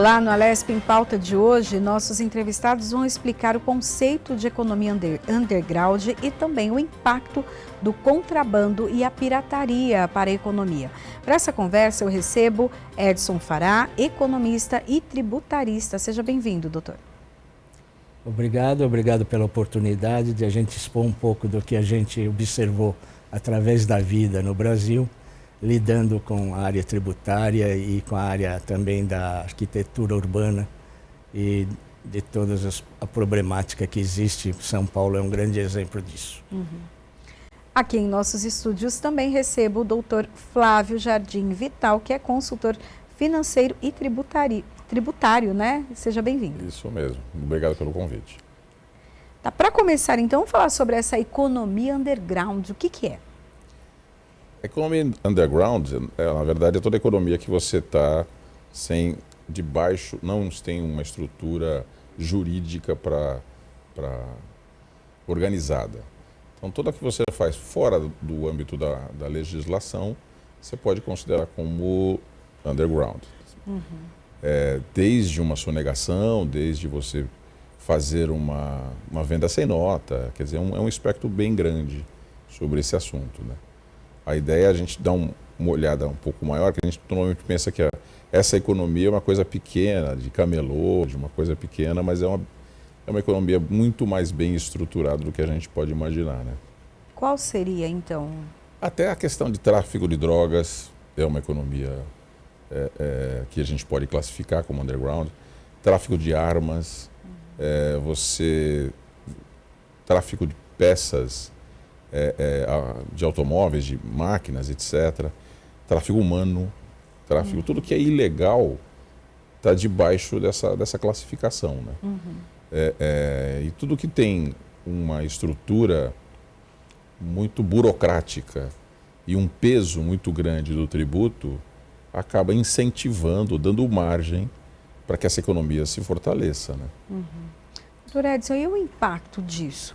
Olá, no Alesp em Pauta de hoje, nossos entrevistados vão explicar o conceito de economia underground e também o impacto do contrabando e a pirataria para a economia. Para essa conversa eu recebo Edson Fará, economista e tributarista. Seja bem-vindo, doutor. Obrigado pela oportunidade de a gente expor um pouco do que a gente observou através da vida no Brasil, lidando com a área tributária e com a área também da arquitetura urbana e de toda a problemática que existe. São Paulo é um grande exemplo disso. Aqui em nossos estúdios também recebo o doutor Flávio Jardim Vital, que é consultor financeiro e tributário, né? Seja bem-vindo. Isso mesmo. Obrigado pelo convite. Tá, para começar, então, vamos falar sobre essa economia underground. O que é? A economia underground, na verdade, é toda a economia que você está debaixo, não tem uma estrutura jurídica organizada. Então, toda que você faz fora do âmbito da legislação, você pode considerar como underground. Desde uma sonegação, desde você fazer uma venda sem nota, quer dizer, é um espectro bem grande sobre esse assunto, né? A ideia é a gente dar uma olhada um pouco maior, que a gente normalmente pensa que essa economia é uma coisa pequena, de camelô, de uma coisa pequena, mas é uma economia muito mais bem estruturada do que a gente pode imaginar, né? Qual seria, então? Até a questão de tráfico de drogas é uma economia que a gente pode classificar como underground. Tráfico de armas, tráfico de peças, de automóveis, de máquinas, etc. Tráfigo humano, tudo que é ilegal está debaixo dessa classificação, né? E tudo que tem uma estrutura muito burocrática e um peso muito grande do tributo acaba incentivando, dando margem para que essa economia se fortaleça, né? Doutor Edson, e o impacto disso,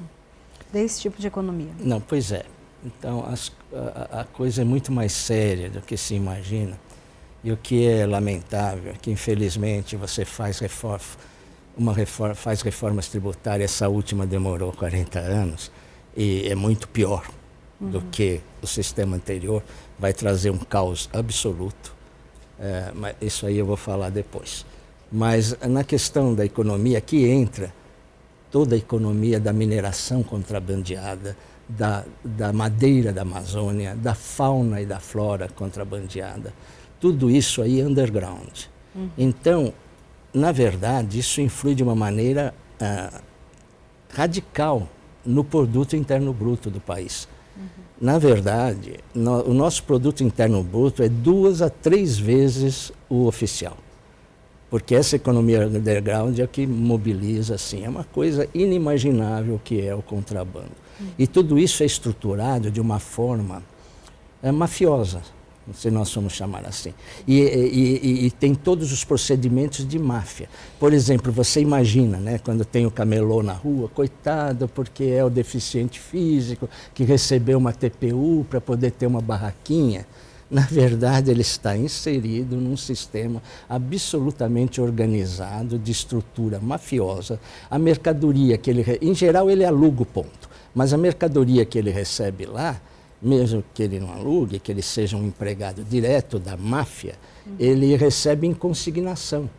desse tipo de economia? Não, pois é. Então, a coisa é muito mais séria do que se imagina. E o que é lamentável é que, infelizmente, você faz reformas tributárias, essa última demorou 40 anos, e é muito pior do que o sistema anterior, vai trazer um caos absoluto. Mas isso aí eu vou falar depois. Mas na questão da economia, aqui entra toda a economia da mineração contrabandeada, da madeira da Amazônia, da fauna e da flora contrabandeada. Tudo isso aí é underground. Então, na verdade, isso influi de uma maneira radical no produto interno bruto do país. Na verdade, o nosso produto interno bruto é 2 a 3 vezes o oficial. Porque essa economia underground é o que mobiliza, assim, é uma coisa inimaginável que é o contrabando. E tudo isso é estruturado de uma forma mafiosa, se nós vamos chamar assim. E tem todos os procedimentos de máfia. Por exemplo, você imagina, né, quando tem o camelô na rua, coitado, porque é o deficiente físico que recebeu uma TPU para poder ter uma barraquinha. Na verdade, ele está inserido num sistema absolutamente organizado, de estrutura mafiosa. A mercadoria que ele... Em geral, ele aluga o ponto, mas a mercadoria que ele recebe lá, mesmo que ele não alugue, que ele seja um empregado direto da máfia, ele recebe em consignação,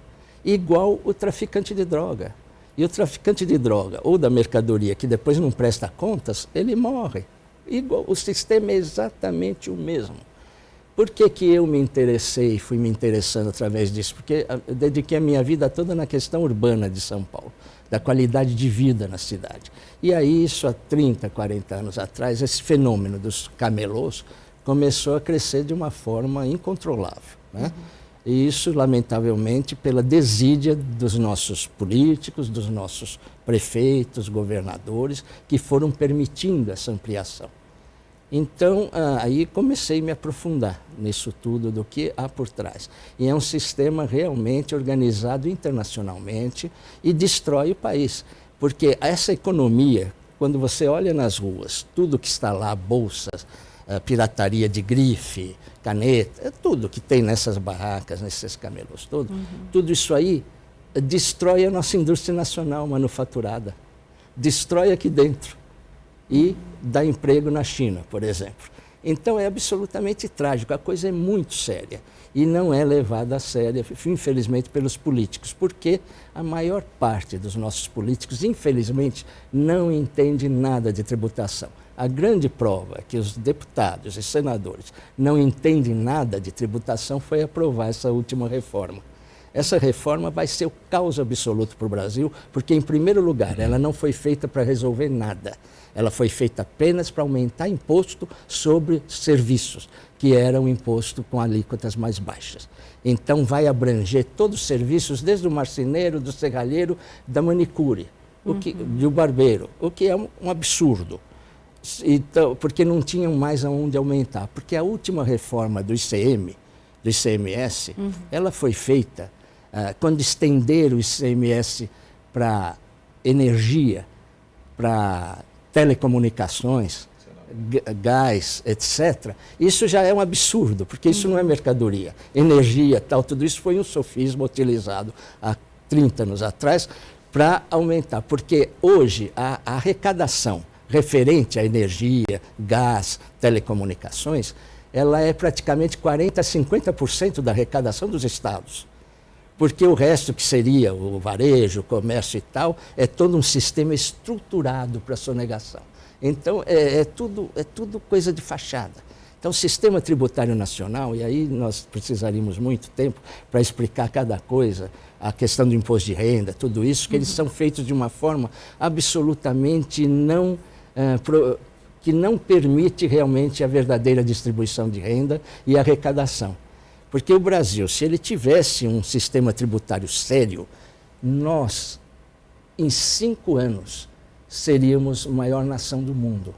igual o traficante de droga. E o traficante de droga ou da mercadoria que depois não presta contas, ele morre. Igual, o sistema é exatamente o mesmo. Por que eu me interessei, fui me interessando através disso? Porque eu dediquei a minha vida toda na questão urbana de São Paulo, da qualidade de vida na cidade. E aí, isso há 30, 40 anos atrás, esse fenômeno dos camelôs começou a crescer de uma forma incontrolável, né? E isso, lamentavelmente, pela desídia dos nossos políticos, dos nossos prefeitos, governadores, que foram permitindo essa ampliação. Então, aí comecei a me aprofundar nisso tudo do que há por trás. E é um sistema realmente organizado internacionalmente e destrói o país. Porque essa economia, quando você olha nas ruas, tudo que está lá, bolsas, pirataria de grife, caneta, tudo que tem nessas barracas, nesses camelôs, tudo isso aí destrói a nossa indústria nacional manufaturada, destrói aqui dentro e dá emprego na China, por exemplo. Então é absolutamente trágico, a coisa é muito séria e não é levada a sério, infelizmente, pelos políticos, porque a maior parte dos nossos políticos, infelizmente, não entende nada de tributação. A grande prova que os deputados e senadores não entendem nada de tributação foi aprovar essa última reforma. Essa reforma vai ser o caos absoluto para o Brasil, porque, em primeiro lugar, ela não foi feita para resolver nada. Ela foi feita apenas para aumentar imposto sobre serviços, que era um imposto com alíquotas mais baixas. Então, vai abranger todos os serviços, desde o marceneiro, do serralheiro, da manicure, do barbeiro, o que é um absurdo. Então, porque não tinham mais aonde aumentar. Porque a última reforma do ICMS, ela foi feita quando estenderam o ICMS para energia, para telecomunicações, gás, etc. Isso já é um absurdo, porque isso não é mercadoria. Energia, tal, tudo isso foi um sofisma utilizado há 30 anos atrás para aumentar. Porque hoje a arrecadação referente à energia, gás, telecomunicações, ela é praticamente 40% a 50% da arrecadação dos estados. Porque o resto, que seria o varejo, o comércio e tal, é todo um sistema estruturado para sonegação. Então, é tudo coisa de fachada. Então, o sistema tributário nacional, e aí nós precisaríamos muito tempo para explicar cada coisa, a questão do imposto de renda, tudo isso, que eles são feitos de uma forma absolutamente que não permite realmente a verdadeira distribuição de renda e arrecadação. Porque o Brasil, se ele tivesse um sistema tributário sério, nós, em 5 anos, seríamos a maior nação do mundo.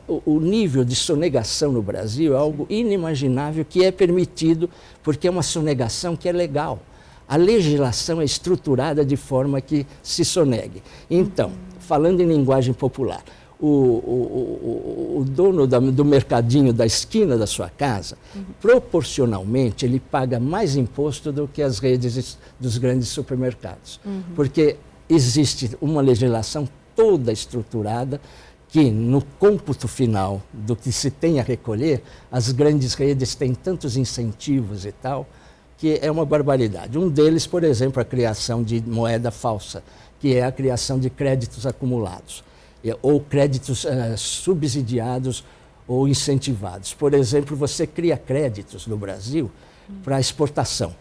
O nível de sonegação no Brasil é algo inimaginável, que é permitido porque é uma sonegação que é legal. A legislação é estruturada de forma que se sonegue. Então, falando em linguagem popular, o dono do mercadinho da esquina da sua casa, proporcionalmente, ele paga mais imposto do que as redes dos grandes supermercados. Porque existe uma legislação toda estruturada que, no cômputo final do que se tem a recolher, as grandes redes têm tantos incentivos e tal, que é uma barbaridade. Um deles, por exemplo, a criação de moeda falsa, que é a criação de créditos acumulados, ou créditos subsidiados ou incentivados. Por exemplo, você cria créditos no Brasil para exportação.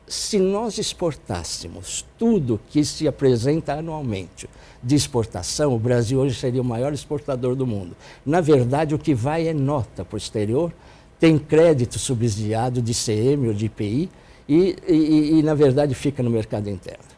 Se nós exportássemos tudo que se apresenta anualmente de exportação, o Brasil hoje seria o maior exportador do mundo. Na verdade, o que vai é nota para o exterior, tem crédito subsidiado de ICM ou de IPI e na verdade, fica no mercado interno.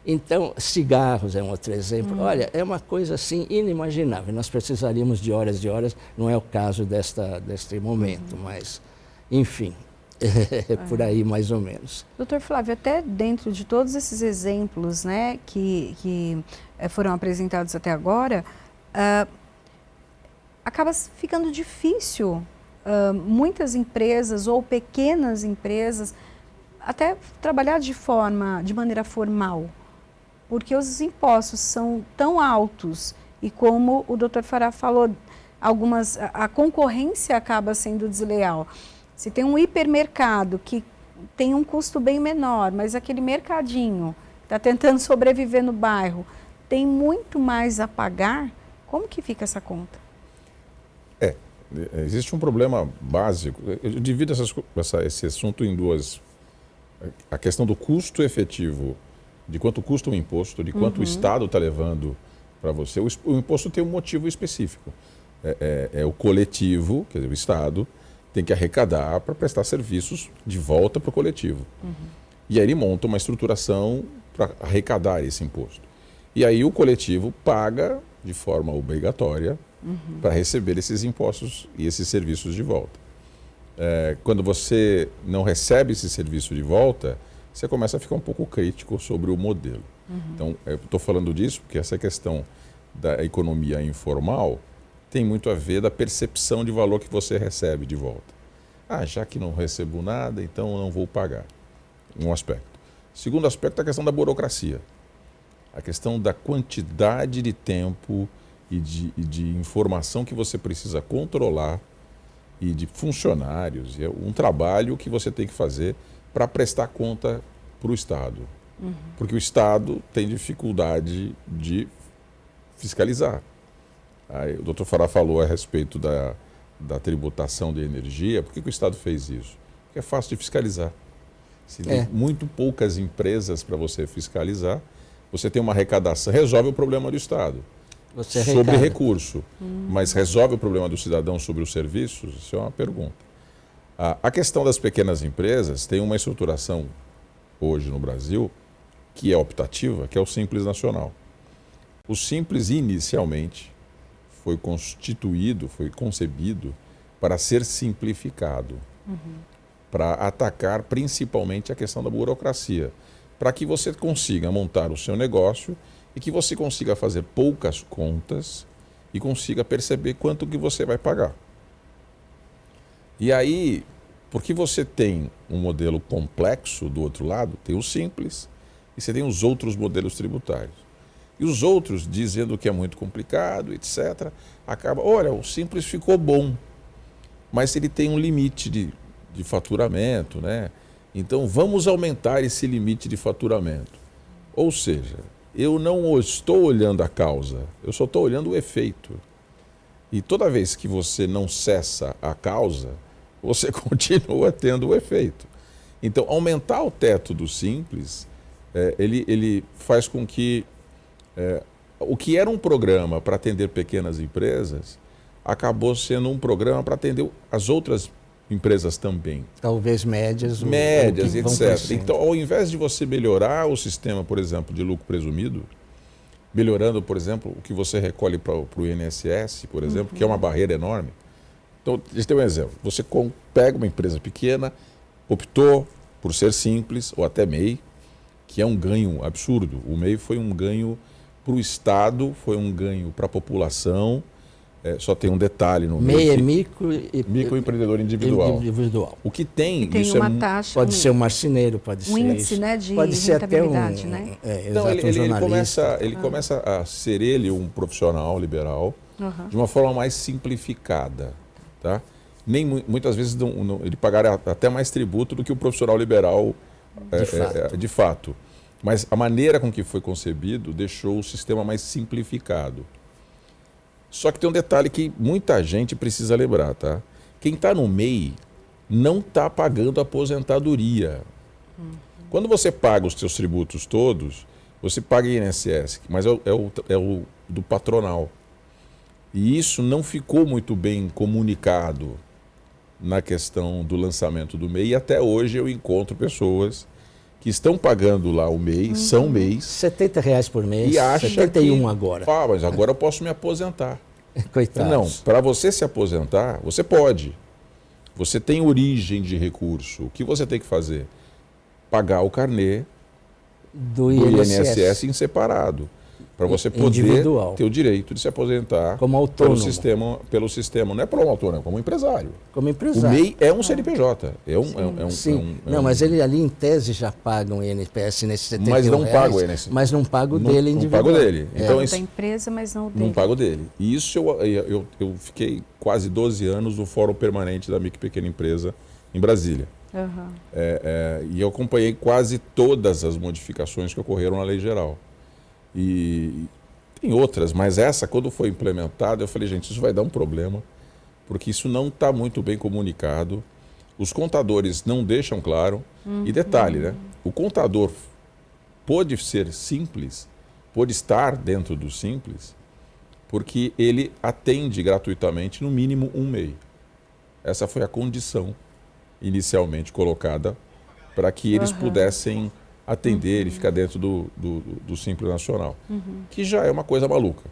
Então, cigarros é um outro exemplo. Olha, é uma coisa assim inimaginável. Nós precisaríamos de horas, não é o caso deste momento, mas, enfim, é por aí mais ou menos. Doutor Flávio, até dentro de todos esses exemplos, né, que foram apresentados até agora, acaba ficando difícil muitas empresas ou pequenas empresas até trabalhar de maneira formal, porque os impostos são tão altos e, como o doutor Fará falou, a concorrência acaba sendo desleal. Se tem um hipermercado que tem um custo bem menor, mas aquele mercadinho está tentando sobreviver no bairro, tem muito mais a pagar, como que fica essa conta? Existe um problema básico. Eu divido esse assunto em duas. A questão do custo efetivo, de quanto custa o imposto, de quanto o Estado está levando para você. O imposto tem um motivo específico. É o coletivo, quer dizer, o Estado tem que arrecadar para prestar serviços de volta para o coletivo. E aí ele monta uma estruturação para arrecadar esse imposto. E aí o coletivo paga de forma obrigatória para receber esses impostos e esses serviços de volta. Quando você não recebe esse serviço de volta, você começa a ficar um pouco crítico sobre o modelo. Então, eu estou falando disso porque essa questão da economia informal tem muito a ver da percepção de valor que você recebe de volta. Ah, já que não recebo nada, então eu não vou pagar. Um aspecto. Segundo aspecto é a questão da burocracia. A questão da quantidade de tempo e de informação que você precisa controlar e de funcionários. É um trabalho que você tem que fazer para prestar conta para o Estado. Porque o Estado tem dificuldade de fiscalizar. Aí, o doutor Fará falou a respeito da tributação de energia. Por que o Estado fez isso? Porque é fácil de fiscalizar. Se tem muito poucas empresas para você fiscalizar, você tem uma arrecadação, resolve o problema do Estado sobre recurso, mas resolve o problema do cidadão sobre os serviços? Isso é uma pergunta. A questão das pequenas empresas tem uma estruturação hoje no Brasil que é optativa, que é o Simples Nacional. O Simples, inicialmente, foi constituído, foi concebido para ser simplificado, para atacar principalmente a questão da burocracia, para que você consiga montar o seu negócio e que você consiga fazer poucas contas e consiga perceber quanto que você vai pagar. E aí, porque você tem um modelo complexo do outro lado, tem o Simples e você tem os outros modelos tributários. E os outros, dizendo que é muito complicado, etc., acaba, olha, o Simples ficou bom, mas ele tem um limite de faturamento, né? Então, vamos aumentar esse limite de faturamento. Ou seja, eu não estou olhando a causa, eu só estou olhando o efeito. E toda vez que você não cessa a causa, você continua tendo o efeito. Então, aumentar o teto do Simples, ele faz com que o que era um programa para atender pequenas empresas, acabou sendo um programa para atender as outras empresas também. Talvez médias, etc. Então, ao invés de você melhorar o sistema, por exemplo, de lucro presumido, melhorando, por exemplo, o que você recolhe para o INSS, por exemplo, que é uma barreira enorme. Então, deixa eu ter um exemplo. Você pega uma empresa pequena, optou por ser simples, ou até MEI, que é um ganho absurdo. O MEI foi um ganho para o Estado, foi um ganho para a população. Só tem um detalhe no MEI. MEI. É microempreendedor individual. O que tem, tem isso uma taxa, pode ser um marceneiro, pode ser índice, né, de pode ser até rentabilidade, né? Então, ele começa a ser um profissional liberal de uma forma mais simplificada, tá? Muitas vezes ele pagará até mais tributo do que o profissional liberal de fato. Mas a maneira com que foi concebido deixou o sistema mais simplificado. Só que tem um detalhe que muita gente precisa lembrar, tá? Quem está no MEI não está pagando aposentadoria. Quando você paga os seus tributos todos, você paga INSS, mas é o do patronal. E isso não ficou muito bem comunicado na questão do lançamento do MEI. E até hoje eu encontro pessoas que estão pagando lá o MEI, são MEIs. R$70 por mês, e acha 71 agora. Mas agora eu posso me aposentar. Coitado. Não, para você se aposentar, você pode. Você tem origem de recurso. O que você tem que fazer? Pagar o carnê do INSS em separado. Para você poder ter o direito de se aposentar como autônomo. Pelo sistema. Não é como autônomo, como empresário. Como empresário. O MEI é um CNPJ. Mas ele ali em tese já paga um INPS nesses 71 mas não reais, paga o INSS. Mas não paga o dele individual. Não paga o dele. Então, da empresa, mas não o dele. Não paga o dele. E isso eu fiquei quase 12 anos no Fórum Permanente da Micro e Pequena Empresa em Brasília. E eu acompanhei quase todas as modificações que ocorreram na Lei Geral. E tem outras, mas essa, quando foi implementada, eu falei, gente, isso vai dar um problema, porque isso não está muito bem comunicado, os contadores não deixam claro, e detalhe, né? O contador pôde ser simples, pôde estar dentro do simples, porque ele atende gratuitamente no mínimo um MEI. Essa foi a condição inicialmente colocada para que eles pudessem atender e ficar dentro do Simples Nacional, que já é uma coisa maluca,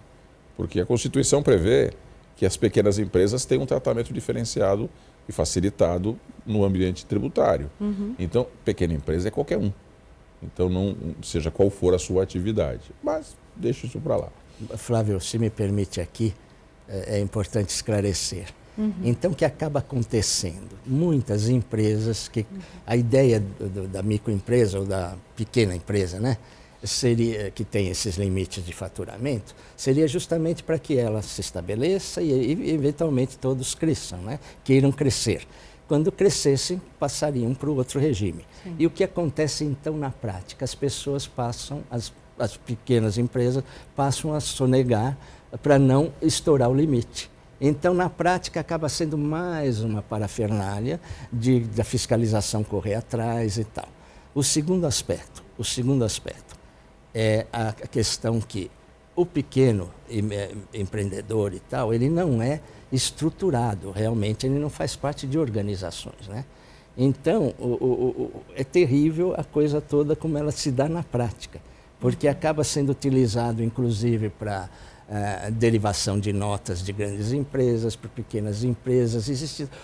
porque a Constituição prevê que as pequenas empresas têm um tratamento diferenciado e facilitado no ambiente tributário. Então, pequena empresa é qualquer um. Então, não seja qual for a sua atividade. Mas deixa isso para lá. Flávio, se me permite aqui, é importante esclarecer. Então, o que acaba acontecendo? Muitas empresas, a ideia da microempresa ou da pequena empresa, né, seria, que tem esses limites de faturamento, seria justamente para que ela se estabeleça e eventualmente todos cresçam, né, queiram crescer. Quando crescessem, passariam para o outro regime. Sim. E o que acontece então na prática? As pessoas passam, as pequenas empresas passam a sonegar para não estourar o limite. Então, na prática, acaba sendo mais uma parafernália da fiscalização correr atrás e tal. O segundo aspecto é a questão que o pequeno empreendedor e tal, ele não é estruturado, realmente, ele não faz parte de organizações, né? Então, é terrível a coisa toda como ela se dá na prática, porque acaba sendo utilizado, inclusive, para derivação de notas de grandes empresas para pequenas empresas.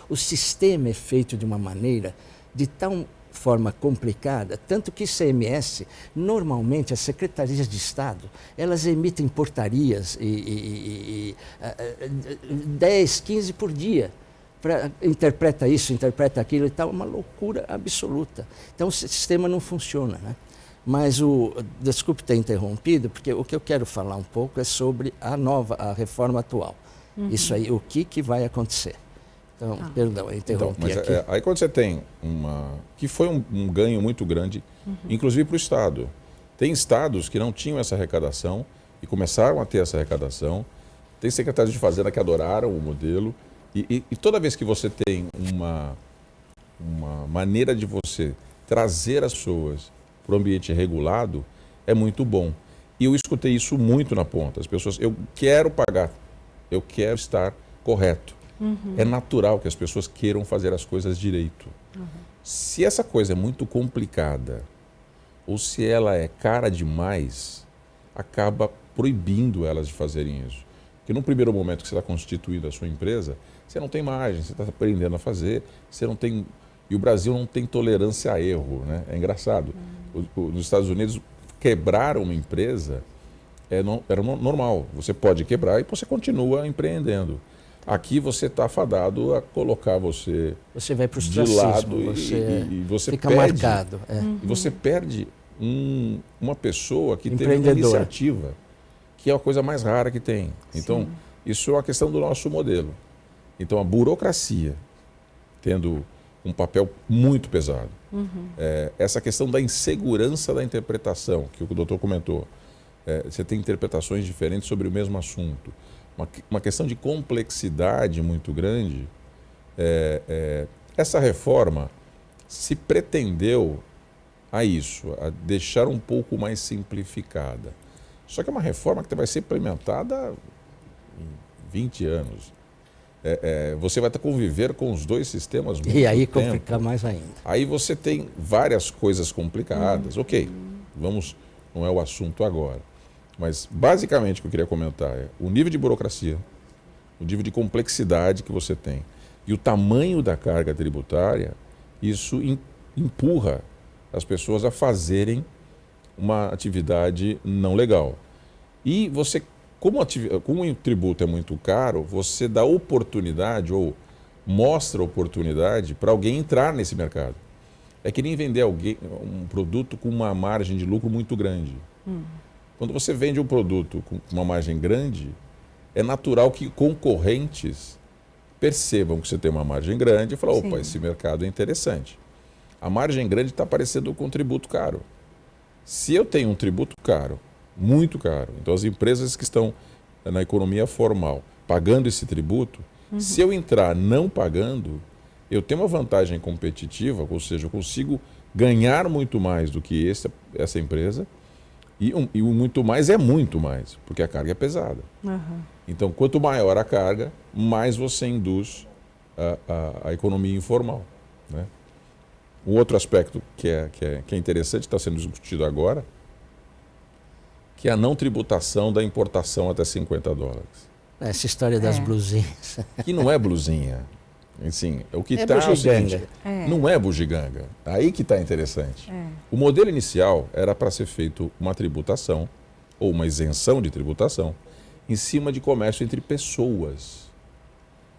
O sistema é feito de uma maneira de tal forma complicada, tanto que ICMS, normalmente as secretarias de Estado, elas emitem portarias 10, 15 por dia. Interpreta isso, interpreta aquilo e tal, uma loucura absoluta. Então o sistema não funciona, né? Mas desculpe ter interrompido, porque o que eu quero falar um pouco é sobre a reforma atual. Isso aí, o que vai acontecer. Então, perdão, eu interrompi aqui. Aí quando você tem que foi um ganho muito grande, inclusive para o Estado. Tem estados que não tinham essa arrecadação e começaram a ter essa arrecadação. Tem secretários de Fazenda que adoraram o modelo. E toda vez que você tem uma maneira de você trazer as pessoas para o ambiente regulado, é muito bom. E eu escutei isso muito na ponta. As pessoas, eu quero pagar, eu quero estar correto. É natural que as pessoas queiram fazer as coisas direito. Se essa coisa é muito complicada, ou se ela é cara demais, acaba proibindo elas de fazerem isso. Porque no primeiro momento que você está constituindo a sua empresa, você não tem margem, você está aprendendo a fazer, você não tem... E o Brasil não tem tolerância a erro, né? É engraçado. Nos Estados Unidos, quebrar uma empresa era normal. Você pode quebrar e você continua empreendendo. Aqui você está afadado a colocar você vai para o de lado e você fica perde, marcado. E você perde uma pessoa que teve uma iniciativa, que é a coisa mais rara que tem. Então, isso é uma questão do nosso modelo. Então, a burocracia tendo um papel muito pesado. Essa questão da insegurança da interpretação, que o doutor comentou. Você tem interpretações diferentes sobre o mesmo assunto. Uma questão de complexidade muito grande. Essa reforma se pretendeu a isso, a deixar um pouco mais simplificada. Só que é uma reforma que vai ser implementada em 20 anos. Você vai ter que conviver com os dois sistemas muito E aí tempo. complica mais ainda. Aí você tem várias coisas complicadas. Ok, não é o assunto agora. Mas basicamente o que eu queria comentar é o nível de burocracia, o nível de complexidade que você tem e o tamanho da carga tributária, isso empurra as pessoas a fazerem uma atividade não legal. E você, como o tributo é muito caro, você dá oportunidade ou mostra oportunidade para alguém entrar nesse mercado. É que nem vender um produto com uma margem de lucro muito grande. Quando você vende um produto com uma margem grande, é natural que concorrentes percebam que você tem uma margem grande e falam, opa, esse mercado é interessante. A margem grande está parecendo com um tributo caro. Se eu tenho um tributo caro, muito caro, então as empresas que estão na economia formal pagando esse tributo, se eu entrar não pagando, eu tenho uma vantagem competitiva, ou seja, eu consigo ganhar muito mais do que essa empresa, e o muito mais é muito mais, porque a carga é pesada. Então, quanto maior a carga, mais você induz a economia informal, né? Um outro aspecto que é interessante, está sendo discutido agora, que é a não tributação da importação até $50. Essa história das blusinhas. Que não é blusinha. Assim, o que está é o seguinte, não é bugiganga. Aí que está interessante. O modelo inicial era para ser feito uma tributação ou uma isenção de tributação em cima de comércio entre pessoas.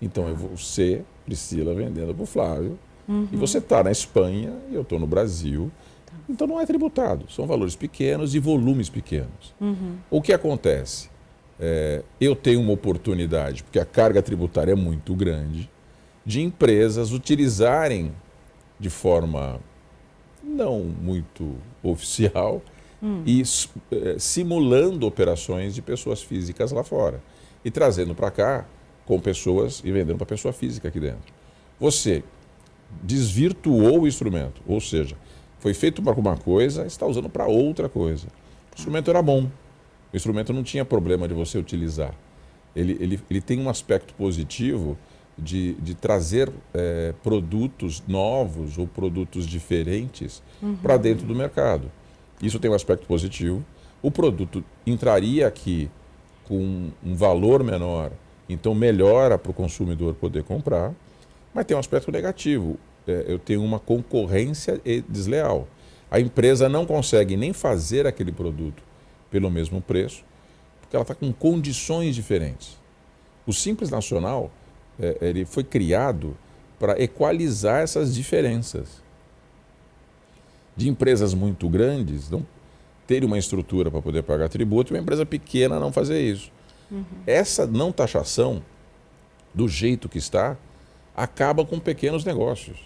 Então, é você, Priscila, vendendo para o Flávio, e você está na Espanha e eu estou no Brasil. Então, não é tributado. São valores pequenos e volumes pequenos. O que acontece? Eu tenho uma oportunidade, porque a carga tributária é muito grande, de empresas utilizarem de forma não muito oficial e simulando operações de pessoas físicas lá fora e trazendo para cá com pessoas e vendendo para pessoa física aqui dentro. Você desvirtuou o instrumento, ou seja, foi feito para uma coisa, está usando para outra coisa. O instrumento era bom, o instrumento não tinha problema de você utilizar. Ele tem um aspecto positivo de trazer produtos novos ou produtos diferentes para dentro do mercado. Isso tem um aspecto positivo. O produto entraria aqui com um valor menor, então melhora para o consumidor poder comprar, mas tem um aspecto negativo. Eu tenho uma concorrência desleal. A empresa não consegue nem fazer aquele produto pelo mesmo preço, porque ela está com condições diferentes. O Simples Nacional ele foi criado para equalizar essas diferenças. De empresas muito grandes não terem uma estrutura para poder pagar tributo e uma empresa pequena não fazer isso. Essa não taxação, do jeito que está, acaba com pequenos negócios.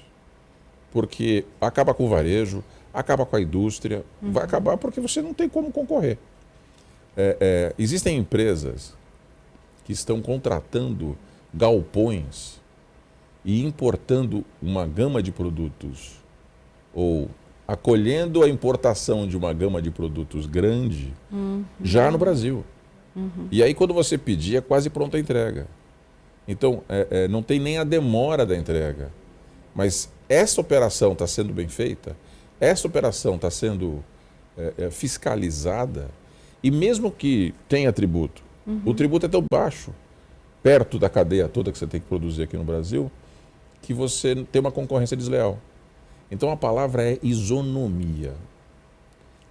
Porque acaba com o varejo, acaba com a indústria, vai acabar porque você não tem como concorrer. Existem empresas que estão contratando galpões e importando uma gama de produtos ou acolhendo a importação de uma gama de produtos grande já no Brasil. E aí quando você pedir é quase pronta a entrega. Então não tem nem a demora da entrega. Mas essa operação está sendo bem feita, essa operação está sendo fiscalizada e mesmo que tenha tributo, o tributo é tão baixo, perto da cadeia toda que você tem que produzir aqui no Brasil, que você tem uma concorrência desleal. Então a palavra é isonomia.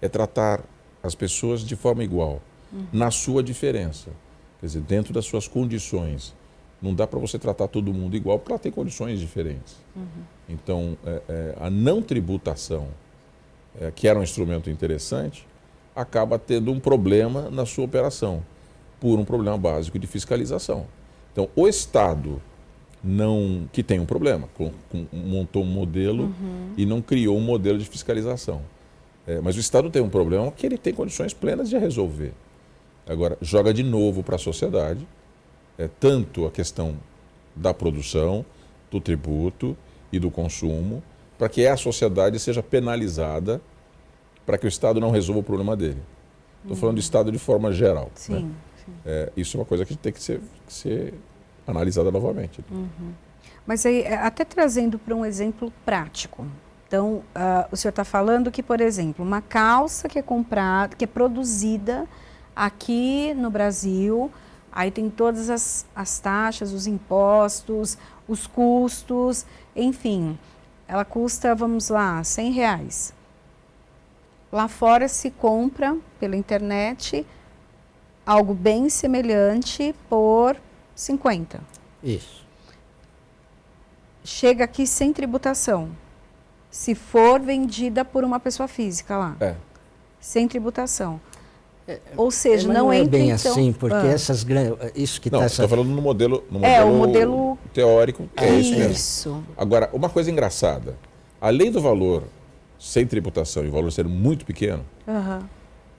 É tratar as pessoas de forma igual, na sua diferença. Quer dizer, dentro das suas condições. Não dá para você tratar todo mundo igual, porque ela tem condições diferentes. Então, a não tributação, que era um instrumento interessante, acaba tendo um problema na sua operação, por um problema básico de fiscalização. Então, o Estado que tem um problema, montou um modelo e não criou um modelo de fiscalização. Mas o Estado tem um problema que ele tem condições plenas de resolver. Agora, joga de novo para a sociedade, tanto a questão da produção, do tributo e do consumo, para que a sociedade seja penalizada para que o Estado não resolva o problema dele. Estou falando do Estado de forma geral. Sim, né? sim. Isso é uma coisa que tem que ser analisada novamente. Mas aí, até trazendo para um exemplo prático. Então, o senhor está falando que, por exemplo, uma calça que é comprada, que é produzida aqui no Brasil, aí tem todas as taxas, os impostos, os custos, enfim, ela custa, vamos lá, R$100. Lá fora se compra pela internet algo bem semelhante por 50. Isso. Chega aqui sem tributação. Se for vendida por uma pessoa física lá. Sem tributação. Ou seja, mas não é entra bem então... assim, porque essas grandes... Isso que Não, está... estou falando no modelo, o modelo teórico. Isso mesmo. Isso. Agora, uma coisa engraçada. Além do valor sem tributação e o valor ser muito pequeno,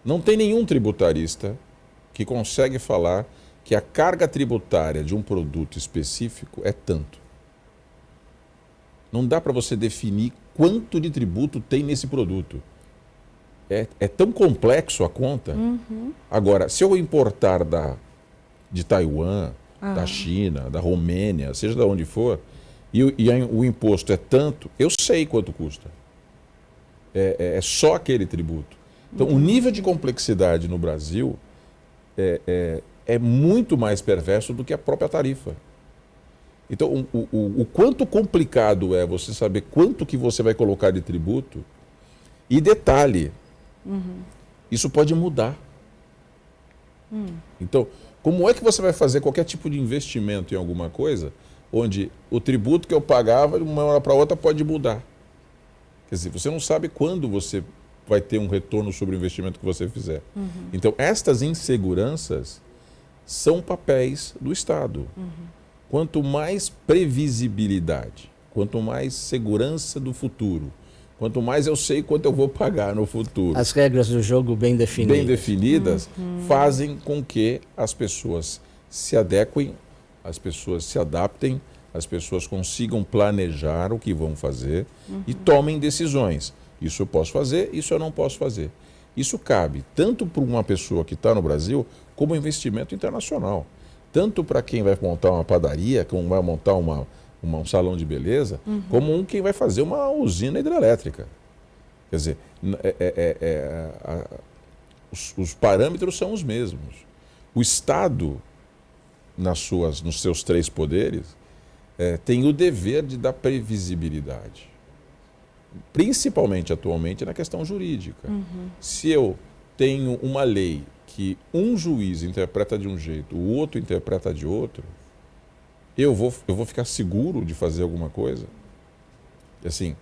não tem nenhum tributarista que consegue falar que a carga tributária de um produto específico é tanto. Não dá para você definir quanto de tributo tem nesse produto. É tão complexo a conta. Agora, se eu importar de Taiwan, da China, da Romênia, seja de onde for, e o imposto é tanto, eu sei quanto custa. É só aquele tributo. Então, o nível de complexidade no Brasil é muito mais perverso do que a própria tarifa. Então, o quanto complicado é você saber quanto que você vai colocar de tributo. E detalhe, isso pode mudar. Então, Como é que você vai fazer qualquer tipo de investimento em alguma coisa onde o tributo que eu pagava de uma hora para outra pode mudar? Quer dizer, você não sabe quando você vai ter um retorno sobre o investimento que você fizer. Então, estas inseguranças são papéis do Estado. Quanto mais previsibilidade, quanto mais segurança do futuro, quanto mais eu sei quanto eu vou pagar no futuro. As regras do jogo bem definidas. Fazem com que as pessoas se adequem, as pessoas se adaptem, as pessoas consigam planejar o que vão fazer e tomem decisões. Isso eu posso fazer, isso eu não posso fazer. Isso cabe tanto para uma pessoa que está no Brasil, como investimento internacional. Tanto para quem vai montar uma padaria, como vai montar um salão de beleza, como quem vai fazer uma usina hidrelétrica. Quer dizer, os parâmetros são os mesmos. O Estado, nos seus 3 poderes, tem o dever de dar previsibilidade. Principalmente atualmente na questão jurídica. Se eu tenho uma lei que um juiz interpreta de um jeito, o outro interpreta de outro, eu vou ficar seguro de fazer alguma coisa? Assim,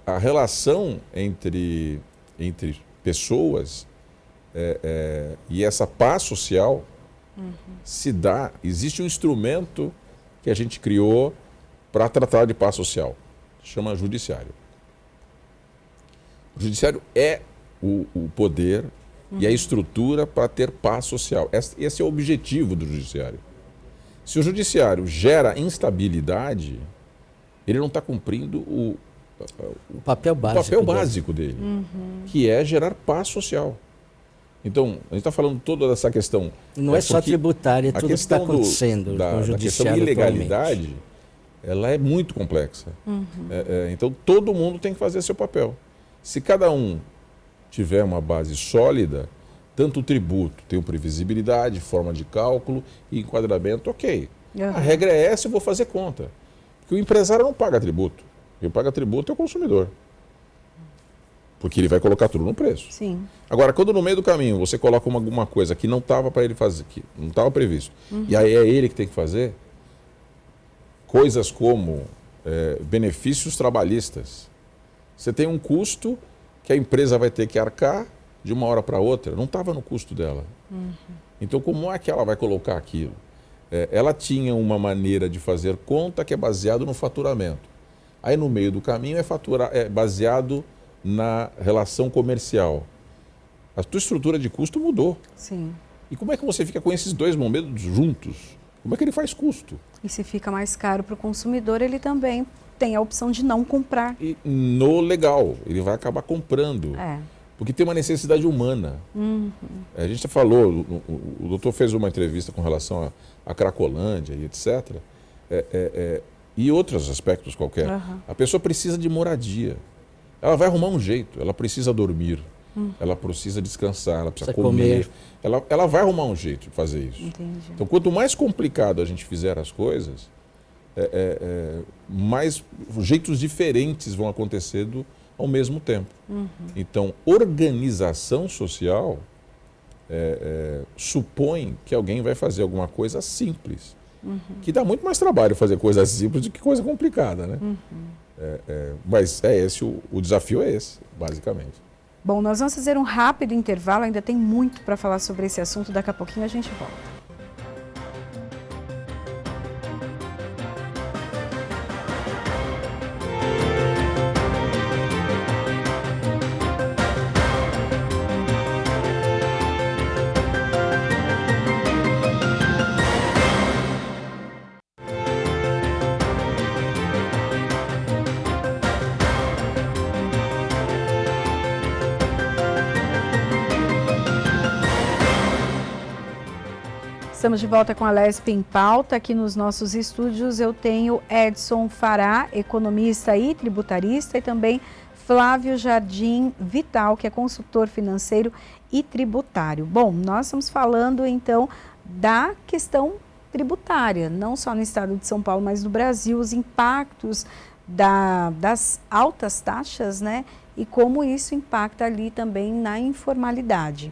a relação entre pessoas e essa paz social se dá, existe um instrumento que a gente criou para tratar de paz social, chama judiciário. O judiciário é o poder e a estrutura para ter paz social. Esse é o objetivo do judiciário. Se o judiciário gera instabilidade, ele não está cumprindo o papel básico dele, que é gerar paz social. Então, a gente está falando toda dessa questão. Não é só tributária, tudo que está acontecendo com o judiciário. A questão de ilegalidade, ela é muito complexa. Então, todo mundo tem que fazer seu papel. Se cada um tiver uma base sólida, tanto o tributo, tem previsibilidade, forma de cálculo e enquadramento, ok. A regra é essa, eu vou fazer conta. Porque o empresário não paga tributo. Quem paga tributo é o consumidor. Porque ele vai colocar tudo no preço. Sim. Agora, quando no meio do caminho você coloca alguma coisa que não estava para ele fazer, que não estava previsto, e aí é ele que tem que fazer, coisas como benefícios trabalhistas. Você tem um custo que a empresa vai ter que arcar de uma hora para outra. Não estava no custo dela. Então, como é que ela vai colocar aquilo? Ela tinha uma maneira de fazer conta que é baseado no faturamento. Aí, no meio do caminho, é baseado na relação comercial. A tua estrutura de custo mudou. Sim. E como é que você fica com esses 2 momentos juntos? Como é que ele faz custo? E se fica mais caro para o consumidor, ele também tem a opção de não comprar. E no legal, ele vai acabar comprando. Porque tem uma necessidade humana. A gente falou, o doutor fez uma entrevista com relação à Cracolândia e etc. E outros aspectos qualquer. A pessoa precisa de moradia. Ela vai arrumar um jeito, ela precisa dormir, ela precisa descansar, ela precisa comer. Ela vai arrumar um jeito de fazer isso. Entendi. Então, quanto mais complicado a gente fizer as coisas, mais jeitos diferentes vão acontecendo ao mesmo tempo. Então, organização social supõe que alguém vai fazer alguma coisa simples, que dá muito mais trabalho fazer coisa simples do que coisa complicada, né? Mas o desafio é esse, basicamente. Bom, nós vamos fazer um rápido intervalo, ainda tem muito para falar sobre esse assunto, daqui a pouquinho a gente volta. Estamos de volta com a LESP em Pauta. Aqui nos nossos estúdios eu tenho Edson Fará, economista e tributarista, e também Flávio Jardim Vital, que é consultor financeiro e tributário. Bom, nós estamos falando então da questão tributária, não só no estado de São Paulo, mas no Brasil, os impactos das altas taxas, né? E como isso impacta ali também na informalidade.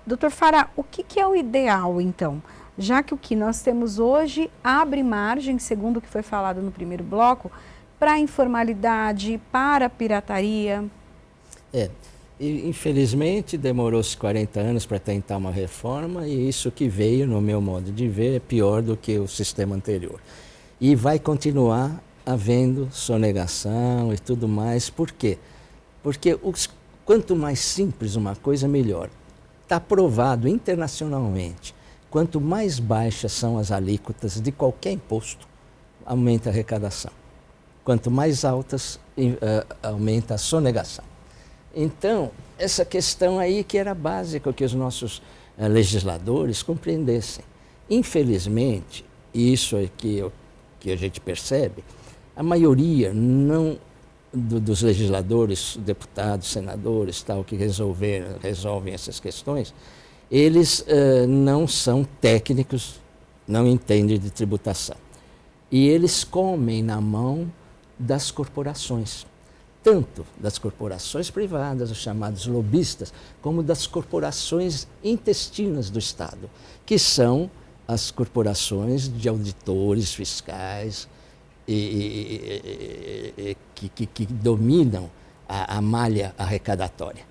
Doutor Fara, o que é o ideal, então? Já que o que nós temos hoje abre margem, segundo o que foi falado no primeiro bloco, para a informalidade, para a pirataria. Infelizmente, demorou-se 40 anos para tentar uma reforma e isso que veio, no meu modo de ver, é pior do que o sistema anterior. E vai continuar havendo sonegação e tudo mais. Por quê? Porque quanto mais simples uma coisa, melhor. Está provado internacionalmente. Quanto mais baixas são as alíquotas de qualquer imposto, aumenta a arrecadação. Quanto mais altas, aumenta a sonegação. Então, essa questão aí que era básica que os nossos legisladores compreendessem. Infelizmente, isso é que a gente percebe, a maioria dos legisladores, deputados, senadores, tal, que resolvem essas questões, eles não são técnicos, não entendem de tributação. E eles comem na mão das corporações, tanto das corporações privadas, os chamados lobistas, como das corporações intestinas do Estado, que são as corporações de auditores fiscais que dominam a malha arrecadatória.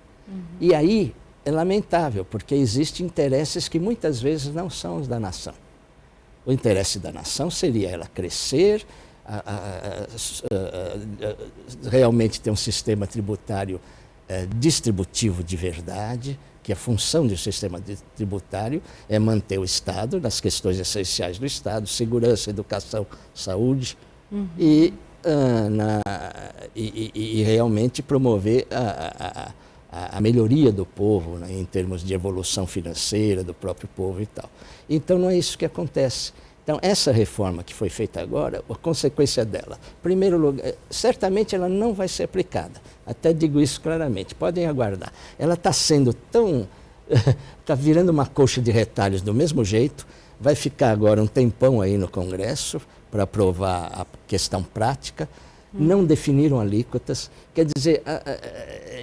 E aí é lamentável, porque existem interesses que muitas vezes não são os da nação. O interesse da nação seria ela crescer, realmente ter um sistema tributário distributivo de verdade, que a função do sistema tributário é manter o Estado nas questões essenciais do Estado, segurança, educação, saúde, e realmente promover a melhoria do povo, né, em termos de evolução financeira do próprio povo e tal. Então não é isso que acontece. Então essa reforma que foi feita agora, a consequência dela, em primeiro lugar, certamente ela não vai ser aplicada, até digo isso claramente, podem aguardar. Ela está sendo tão, está virando uma coxa de retalhos do mesmo jeito, vai ficar agora um tempão aí no Congresso para aprovar a questão prática, não definiram alíquotas, quer dizer,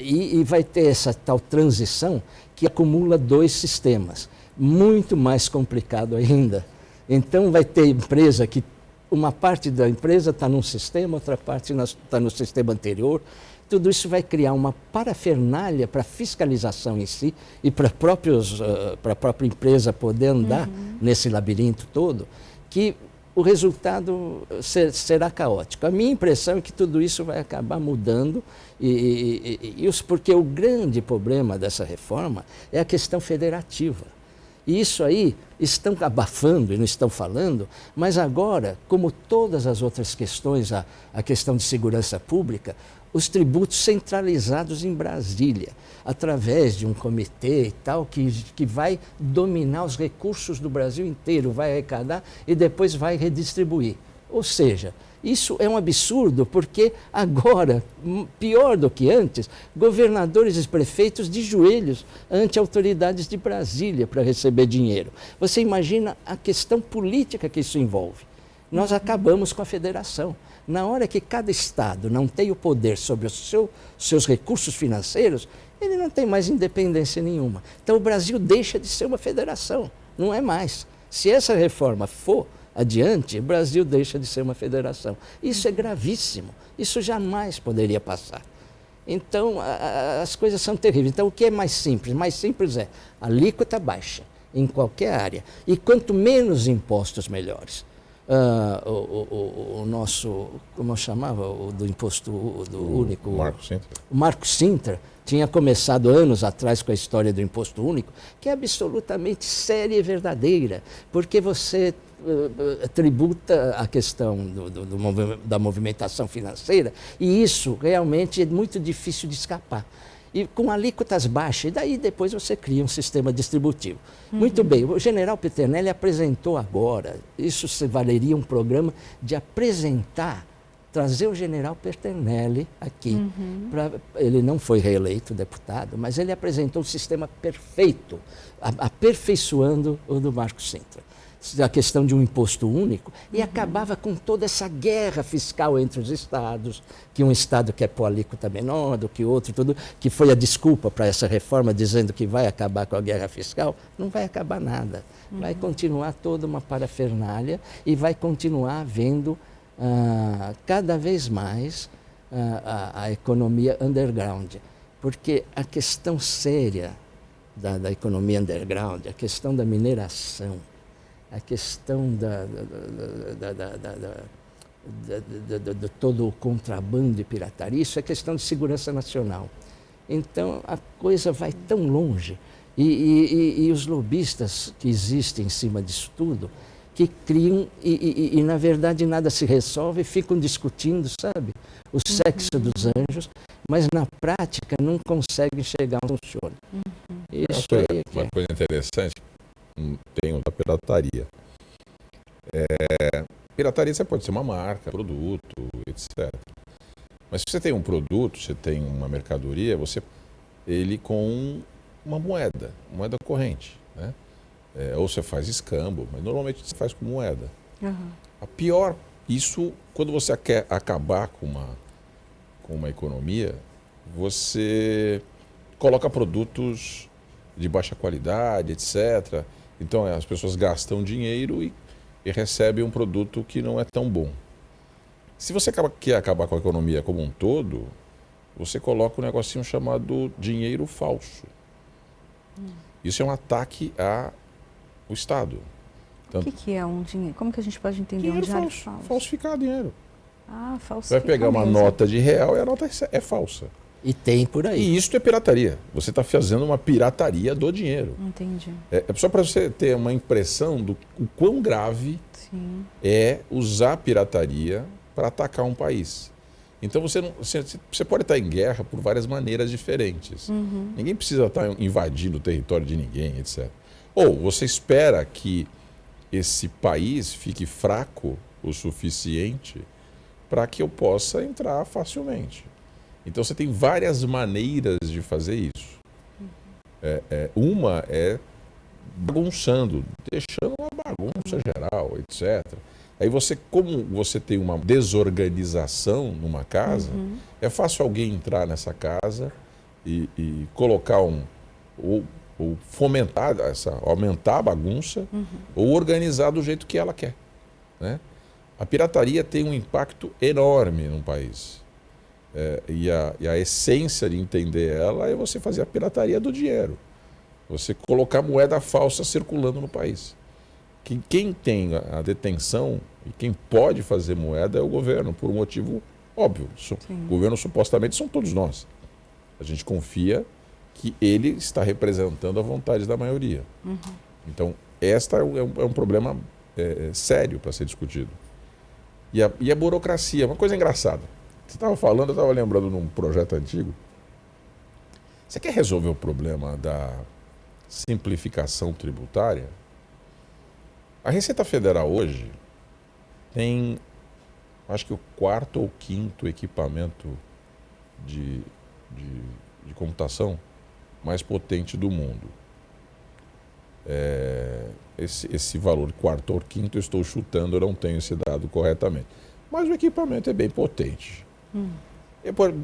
e vai ter essa tal transição que acumula dois sistemas, muito mais complicado ainda. Então vai ter empresa que uma parte da empresa está num sistema, outra parte está no sistema anterior. Tudo isso vai criar uma parafernália para a fiscalização em si e para a própria empresa poder andar nesse labirinto todo, que o resultado será caótico. A minha impressão é que tudo isso vai acabar mudando, porque o grande problema dessa reforma é a questão federativa. E isso aí estão abafando e não estão falando, mas agora, como todas as outras questões, a questão de segurança pública, os tributos centralizados em Brasília, através de um comitê e tal, que vai dominar os recursos do Brasil inteiro, vai arrecadar e depois vai redistribuir. Ou seja, isso é um absurdo, porque agora, pior do que antes, governadores e prefeitos de joelhos ante autoridades de Brasília para receber dinheiro. Você imagina a questão política que isso envolve. Nós acabamos com a federação. Na hora que cada estado não tem o poder sobre os seus recursos financeiros, ele não tem mais independência nenhuma. Então o Brasil deixa de ser uma federação, não é mais. Se essa reforma for adiante, o Brasil deixa de ser uma federação. Isso é gravíssimo, isso jamais poderia passar. Então as coisas são terríveis. Então o que é mais simples? Mais simples é alíquota baixa em qualquer área. E quanto menos impostos, melhores. O nosso, como eu chamava, o do imposto único? Marco Sintra. O Marco Sintra tinha começado anos atrás com a história do imposto único, que é absolutamente séria e verdadeira, porque você tributa a questão da movimentação financeira e isso realmente é muito difícil de escapar. E com alíquotas baixas, e daí depois você cria um sistema distributivo. Muito bem, o general Peternelli apresentou agora, isso se valeria um programa de apresentar, trazer o general Peternelli aqui. Ele não foi reeleito deputado, mas ele apresentou um sistema perfeito, aperfeiçoando o do Marco Sintra. a questão de um imposto único, e acabava com toda essa guerra fiscal entre os estados, que um estado quer pôr alíquota menor do que outro, tudo, que foi a desculpa para essa reforma, dizendo que vai acabar com a guerra fiscal. Não vai acabar nada. Vai continuar toda uma parafernália e vai continuar havendo cada vez mais a economia underground. Porque a questão séria da economia underground, a questão da mineração, a questão de todo o contrabando e pirataria, isso é questão de segurança nacional. Então, a coisa vai tão longe. E os lobistas que existem em cima disso tudo, que criam e na verdade nada se resolve, ficam discutindo, sabe? O sexo dos anjos, mas na prática não conseguem chegar a um funciona. Isso aí uma coisa interessante, tem o da pirataria. Pirataria você pode ser uma marca, produto, etc. Mas se você tem um produto, você tem uma mercadoria, ele com uma moeda corrente, né? Ou você faz escambo, mas normalmente você faz com moeda. A pior, isso quando você quer acabar com uma economia, você coloca produtos de baixa qualidade, etc. Então as pessoas gastam dinheiro e recebem um produto que não é tão bom. Se você quer acabar com a economia como um todo, você coloca um negocinho chamado dinheiro falso. Isso é um ataque ao Estado. O que é um dinheiro? Como que a gente pode entender Dinheiro um dinheiro falso? falso? Falsificar dinheiro. Falsificar. Você vai pegar uma nota de real e a nota é falsa. E tem por aí. E isso é pirataria. Você está fazendo uma pirataria do dinheiro. Entendi. É só para você ter uma impressão do o quão grave é usar pirataria para atacar um país. Então você pode estar em guerra por várias maneiras diferentes. Ninguém precisa estar invadindo o território de ninguém, etc. Ou você espera que esse país fique fraco o suficiente para que eu possa entrar facilmente. Então você tem várias maneiras de fazer isso. Uma é bagunçando, deixando uma bagunça geral, etc. Aí como você tem uma desorganização numa casa, é fácil alguém entrar nessa casa e colocar ou fomentar, aumentar a bagunça, ou organizar do jeito que ela quer, né? A pirataria tem um impacto enorme num país. E a essência de entender ela é você fazer a pirataria do dinheiro. Você colocar moeda falsa circulando no país. Quem tem a detenção e quem pode fazer moeda é o governo, por um motivo óbvio. O governo supostamente são todos nós. A gente confia que ele está representando a vontade da maioria. Então, esta é um problema sério para ser discutido. E a burocracia, uma coisa engraçada. Você estava falando, eu estava lembrando de um projeto antigo. Você quer resolver o problema da simplificação tributária? A Receita Federal hoje tem, acho que o 4º ou 5º equipamento de computação mais potente do mundo. Esse valor 4º ou 5º eu estou chutando, eu não tenho esse dado corretamente. Mas o equipamento é bem potente.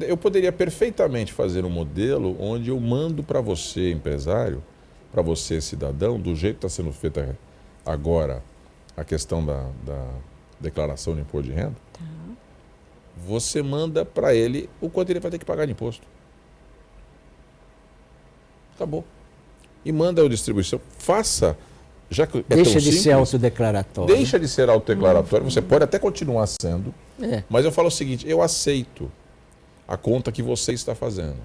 Eu poderia perfeitamente fazer um modelo onde eu mando para você, empresário, para você, cidadão, do jeito que está sendo feita agora a questão da declaração de imposto de renda, você manda para ele o quanto ele vai ter que pagar de imposto. Acabou. E manda a distribuição. Faça, já que deixa de ser autodeclaratório. Deixa de ser autodeclaratório. Você pode até continuar sendo, mas eu falo o seguinte, eu aceito a conta que você está fazendo.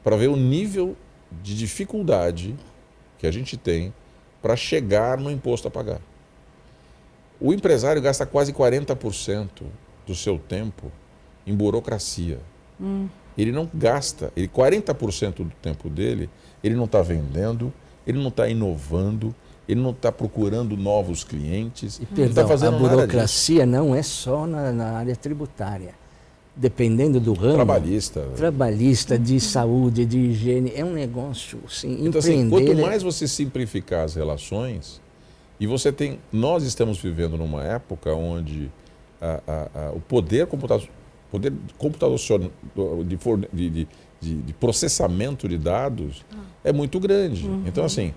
Para ver o nível de dificuldade que a gente tem para chegar no imposto a pagar. O empresário gasta quase 40% do seu tempo em burocracia. Ele não gasta, 40% do tempo dele, ele não está vendendo, ele não está inovando, ele não está procurando novos clientes. E, perdão, a burocracia não é só na área tributária. Dependendo do ramo. Trabalhista, de saúde, de higiene, é um negócio, sim, então, assim, quanto mais você simplificar as relações, E nós estamos vivendo numa época onde o poder computacional de processamento de dados é muito grande. Então, assim,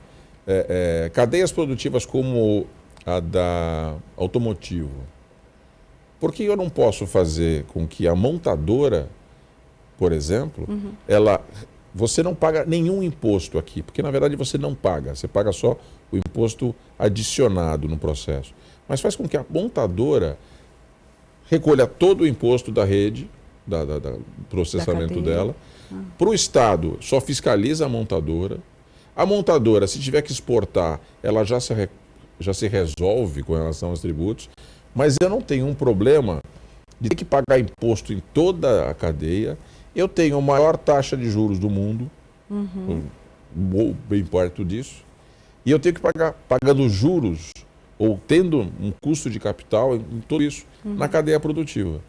cadeias produtivas como a da automotivo, por que eu não posso fazer com que a montadora, por exemplo, você não paga nenhum imposto aqui, porque na verdade você não paga, você paga só o imposto adicionado no processo. Mas faz com que a montadora recolha todo o imposto da rede, do processamento dela. Para o Estado, só fiscaliza a montadora. A montadora, se tiver que exportar, ela já se resolve com relação aos tributos. Mas eu não tenho um problema de ter que pagar imposto em toda a cadeia. Eu tenho a maior taxa de juros do mundo, bem perto disso. E eu tenho que pagando juros ou tendo um custo de capital em tudo isso na cadeia produtiva.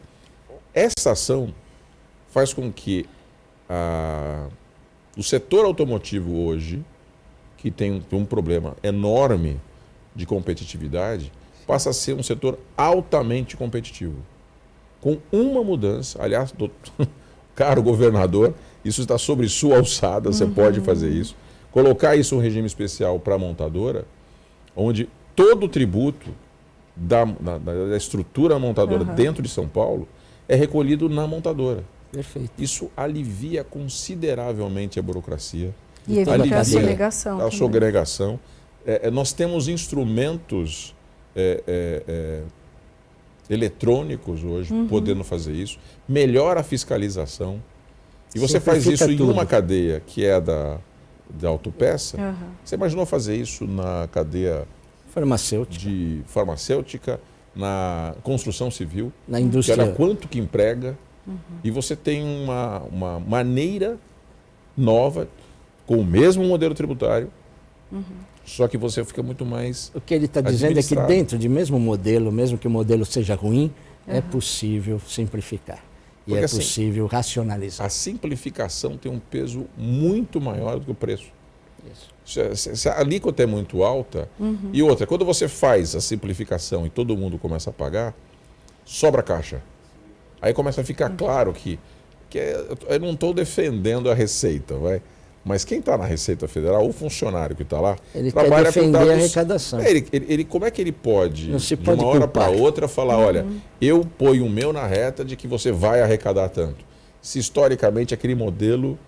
Essa ação faz com que o setor automotivo hoje, que tem um problema enorme de competitividade, passa a ser um setor altamente competitivo. Com uma mudança, aliás, caro governador, isso está sobre sua alçada, você pode fazer isso. Colocar isso um regime especial para a montadora, onde todo o tributo da estrutura montadora dentro de São Paulo é recolhido na montadora. Perfeito. Isso alivia consideravelmente a burocracia. E evita a sonegação. A sonegação. Nós temos instrumentos eletrônicos hoje podendo fazer isso. Melhora a fiscalização. E você faz isso em uma cadeia que é da autopeça. Você imaginou fazer isso na cadeia farmacêutica, na construção civil, na indústria, que era quanto que emprega, e você tem uma maneira nova, com o mesmo modelo tributário, só que você fica muito mais O que ele está dizendo é que dentro de mesmo modelo, mesmo que o modelo seja ruim, é possível simplificar. E porque, é possível racionalizar. A simplificação tem um peso muito maior do que o preço. Se a alíquota é muito alta, e outra, quando você faz a simplificação e todo mundo começa a pagar, sobra caixa. Aí começa a ficar claro que eu não estou defendendo a Receita, mas quem está na Receita Federal, o funcionário que está lá, ele trabalha quer defender a arrecadação. Como é que ele pode, de uma hora para outra, falar, olha, eu ponho o meu na reta de que você vai arrecadar tanto? Se historicamente aquele modelo,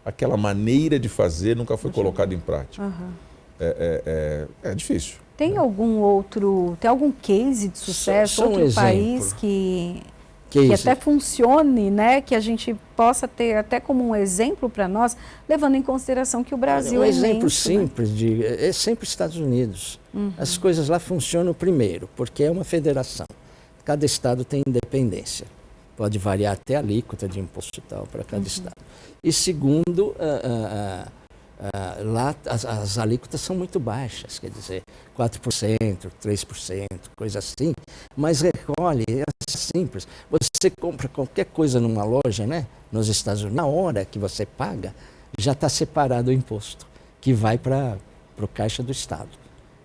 aquela maneira de fazer nunca foi colocada em prática. É difícil. Tem algum case de sucesso, outro país que até funcione, né? Que a gente possa ter até como um exemplo para nós, levando em consideração que o Brasil é imenso, exemplo simples é sempre Estados Unidos. As coisas lá funcionam primeiro, porque é uma federação. Cada estado tem independência. Pode variar até a alíquota de imposto e tal para cada estado. E segundo, lá as alíquotas são muito baixas, quer dizer, 4%, 3%, coisa assim, mas recolhe, é simples. Você compra qualquer coisa numa loja, né, nos Estados Unidos, na hora que você paga, já está separado o imposto, que vai para o caixa do Estado.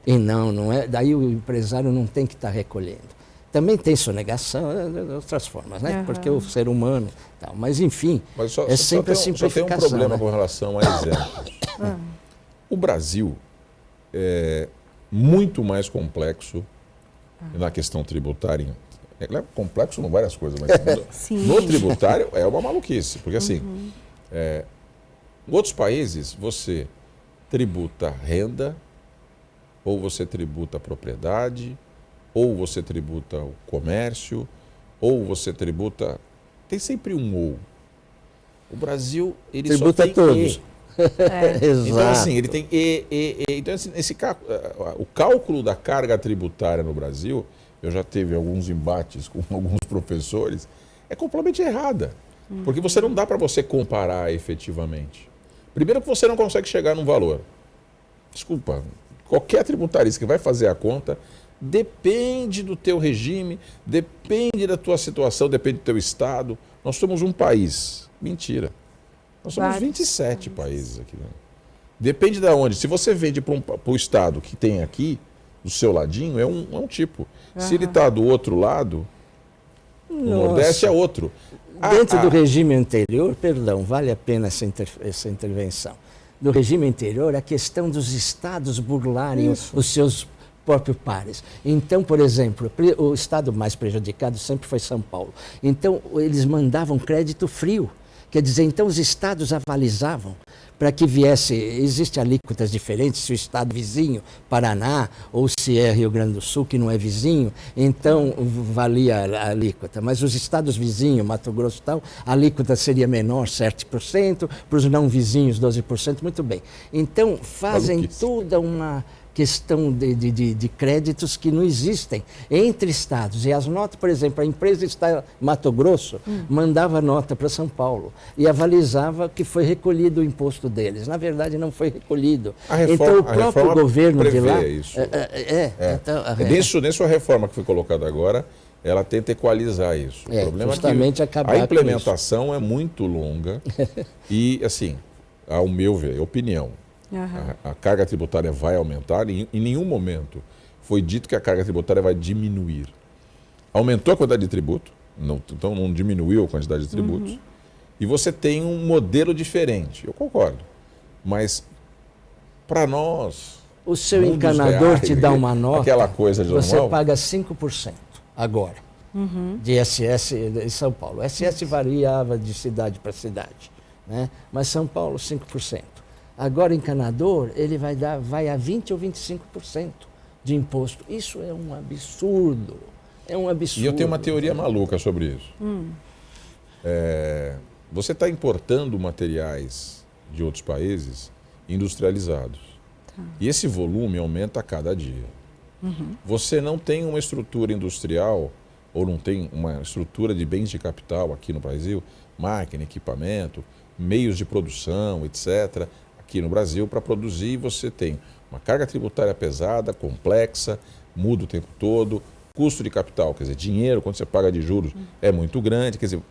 E não é, daí o empresário não tem que estar recolhendo. Também tem sonegação, de outras formas, né? Porque o ser humano tal. Mas, enfim, é sempre a simplificação. Só tem um problema com relação a exemplos. O Brasil é muito mais complexo na questão tributária. Ele é complexo em várias coisas, mas no tributário é uma maluquice. Porque, assim, em outros países, você tributa renda, ou você tributa propriedade, ou você tributa o comércio, ou você tributa... Tem sempre um ou. O Brasil, ele tributa só tem todos. Exato. Então, assim, ele tem Então, assim, o cálculo da carga tributária no Brasil, eu já tive alguns embates com alguns professores, é completamente errada. Porque você não dá para você comparar efetivamente. Primeiro que você não consegue chegar num valor. Desculpa, qualquer tributarista que vai fazer a conta... Depende do teu regime, depende da tua situação, depende do teu estado. Nós somos um país. Mentira. Nós somos 27 países aqui. Né? Depende de onde. Se você vende para o estado que tem aqui, do seu ladinho é um tipo. Se ele está do outro lado, o Nordeste é outro. Dentro do regime anterior, perdão, vale a pena essa intervenção. No regime anterior, a questão dos estados burlarem os seus próprios pares. Então, por exemplo, o estado mais prejudicado sempre foi São Paulo. Então, eles mandavam crédito frio. Quer dizer, então os estados avalizavam para que viesse, existem alíquotas diferentes, se o estado vizinho, Paraná, ou se é Rio Grande do Sul, que não é vizinho, então valia a alíquota. Mas os estados vizinhos, Mato Grosso e tal, a alíquota seria menor, 7%, para os não vizinhos, 12%, muito bem. Então fazem toda uma questão de créditos que não existem entre estados. E as notas, por exemplo, a empresa está em Mato Grosso, mandava nota para São Paulo e avalizava que foi recolhido o imposto deles. Na verdade, não foi recolhido. Então, o próprio governo de lá... Isso. Então, Nisso a reforma que foi colocada agora, ela tenta equalizar isso. O problema justamente é que acabar a implementação é muito longa e, assim, ao meu ver, opinião, a carga tributária vai aumentar e em nenhum momento foi dito que a carga tributária vai diminuir. Aumentou a quantidade de tributo, então não diminuiu a quantidade de tributos, e você tem um modelo diferente, eu concordo, mas para nós... O seu encanador te dá uma nota, aquela coisa de você normal, paga 5% agora, de SS em São Paulo. SS variava de cidade para cidade, né? Mas São Paulo 5%. Agora, encanador, ele vai a 20% ou 25% de imposto. Isso é um absurdo. É um absurdo. E eu tenho uma teoria maluca sobre isso. Você está importando materiais de outros países industrializados. E esse volume aumenta a cada dia. Você não tem uma estrutura industrial ou não tem uma estrutura de bens de capital aqui no Brasil, máquina, equipamento, meios de produção, etc., aqui no Brasil, para produzir, você tem uma carga tributária pesada, complexa, muda o tempo todo, custo de capital, quer dizer, dinheiro, quando você paga de juros, é muito grande. Quer dizer,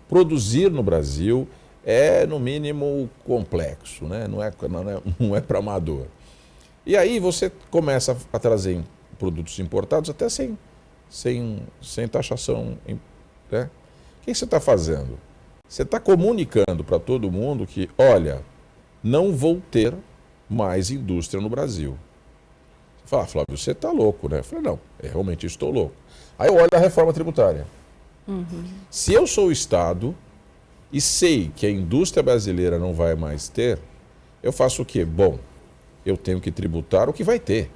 produzir no Brasil é, no mínimo, complexo, né? Não é para amador. E aí você começa a trazer produtos importados até sem taxação. Né? O que você está fazendo? Você está comunicando para todo mundo que, olha, não vou ter mais indústria no Brasil. Você fala, Flávio, você está louco, né? Eu falei, não, realmente estou louco. Aí eu olho a reforma tributária. Se eu sou o Estado e sei que a indústria brasileira não vai mais ter, eu faço o quê? Bom, eu tenho que tributar o que vai ter.